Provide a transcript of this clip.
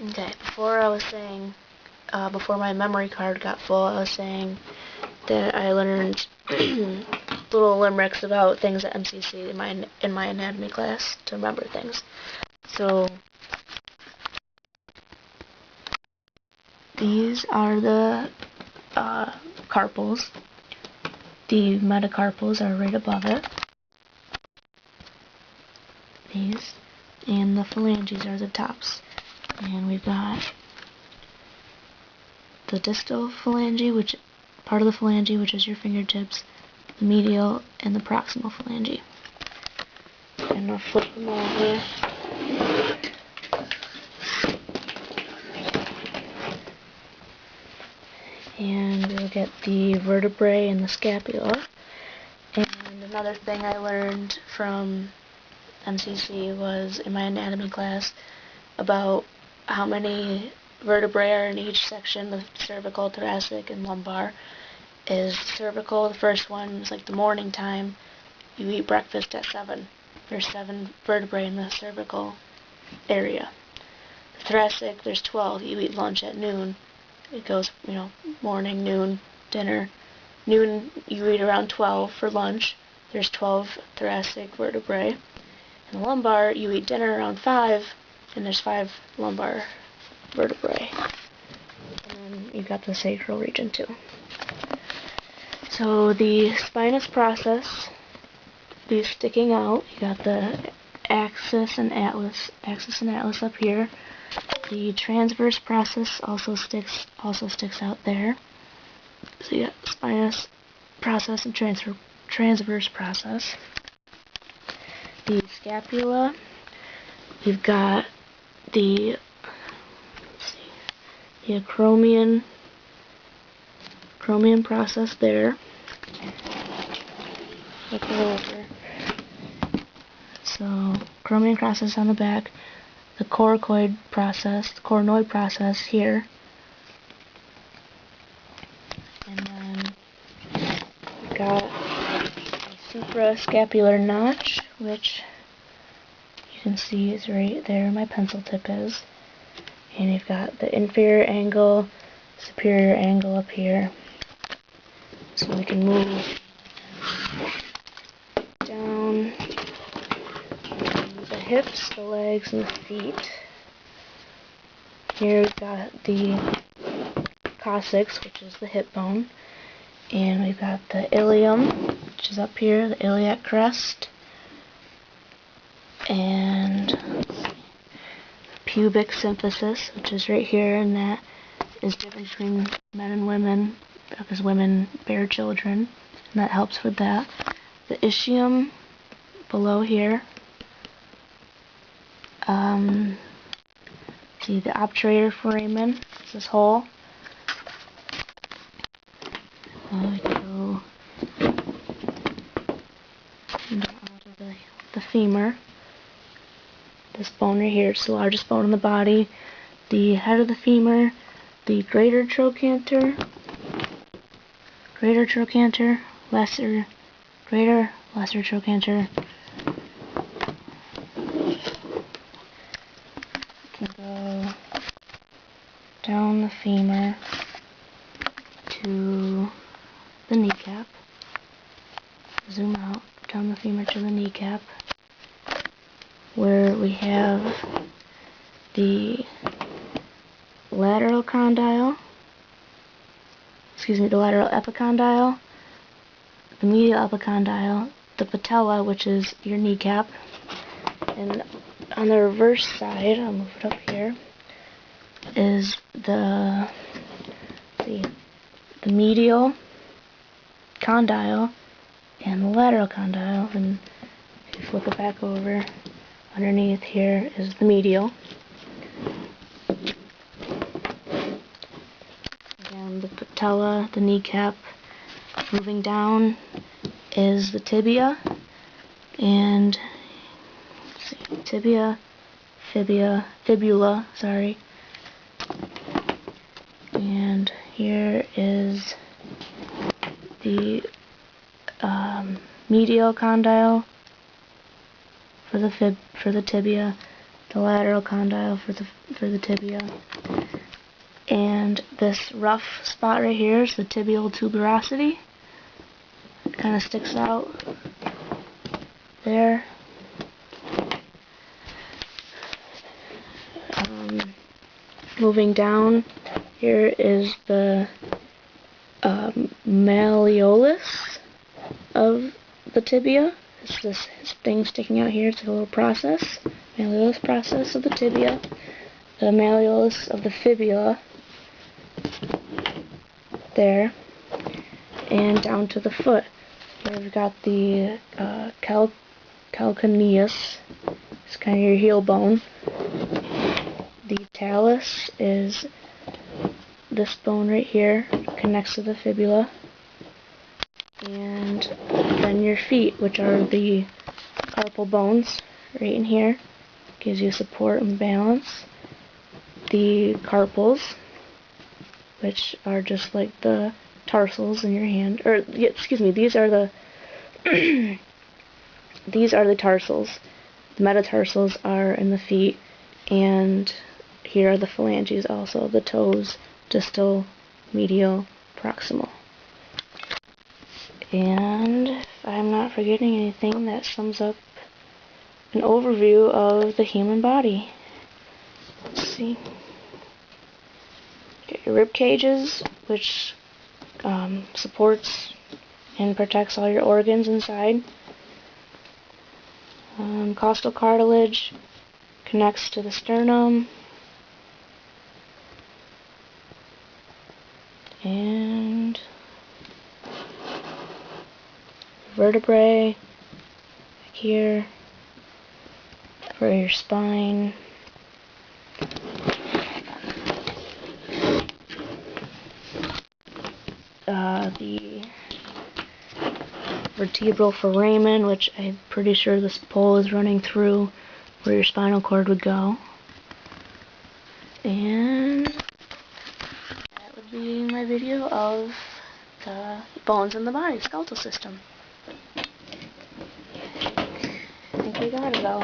Okay, before my memory card got full, I was saying that I learned little limericks about things at MCC in my anatomy class to remember things. So these are the carpals. The metacarpals are right above it. These. And the phalanges are the tops. And we've got the distal phalange, part of the phalange, which is your fingertips, the medial, and the proximal phalange. And I'll flip them over. And we'll get the vertebrae and the scapula. And another thing I learned from MCC was in my anatomy class about how many vertebrae are in each section, the cervical, thoracic, and lumbar. Is cervical, the first one is like the morning time. You eat breakfast at 7. There's 7 vertebrae in the cervical area. The thoracic, there's 12. You eat lunch at noon. It goes, morning, noon, dinner. Noon, you eat around 12 for lunch. There's 12 thoracic vertebrae. In the lumbar, you eat dinner around 5, and there's 5 lumbar vertebrae. And then you've got the sacral region too. So the spinous process, these sticking out, you got the axis and atlas up here. The transverse process also sticks out there. So you got spinous process and transverse process. The scapula, you've got the acromion process there. Look it over. So acromion process on the back, the coracoid process, the coronoid process here, and then we've got a suprascapular notch, which you can see is right there. My pencil tip is, and you've got the inferior angle, superior angle up here. So we can move down the hips, the legs, and the feet. Here we've got the coccyx, which is the hip bone, and we've got the ilium, which is up here, the iliac crest, and pubic symphysis, which is right here, and that is different between men and women because women bear children, and that helps with that. The ischium below here. See the obturator foramen, it's this hole. We go onto the femur. This bone right here, it's the largest bone in the body. The head of the femur, the greater trochanter, lesser trochanter. You can go down the femur to the kneecap. Zoom out, down the femur to the kneecap, where we have the lateral epicondyle, the medial epicondyle, the patella, which is your kneecap, and on the reverse side, I'll move it up here, is the medial condyle and the lateral condyle, and if you flip it back over, underneath here is the medial. Again, the patella, the kneecap. Moving down is the tibia, and fibula, sorry. And here is the medial condyle for the tibia, the lateral condyle for the tibia. And this rough spot right here is the tibial tuberosity. It kind of sticks out there. Moving down, here is the malleolus of the tibia. It's this thing sticking out here. It's like a little process. Malleolus process of the tibia. The malleolus of the fibula. There. And down to the foot. Here we've got the calcaneus. It's kind of your heel bone. The talus is this bone right here, connects to the fibula. And then your feet, which are the carpal bones, right in here, gives you support and balance. The carpals, which are just like the tarsals in your hand, or excuse me, these are the these are the tarsals. The metatarsals are in the feet, and here are the phalanges also, the toes, distal, medial, proximal. And if I'm not forgetting anything, that sums up an overview of the human body. Let's see. Get your rib cages, which supports and protects all your organs inside. Costal cartilage connects to the sternum. And vertebrae back here for your spine. The vertebral foramen, which I'm pretty sure this pole is running through where your spinal cord would go. And that would be my video of the bones in the body, skeletal system. I think we got it all.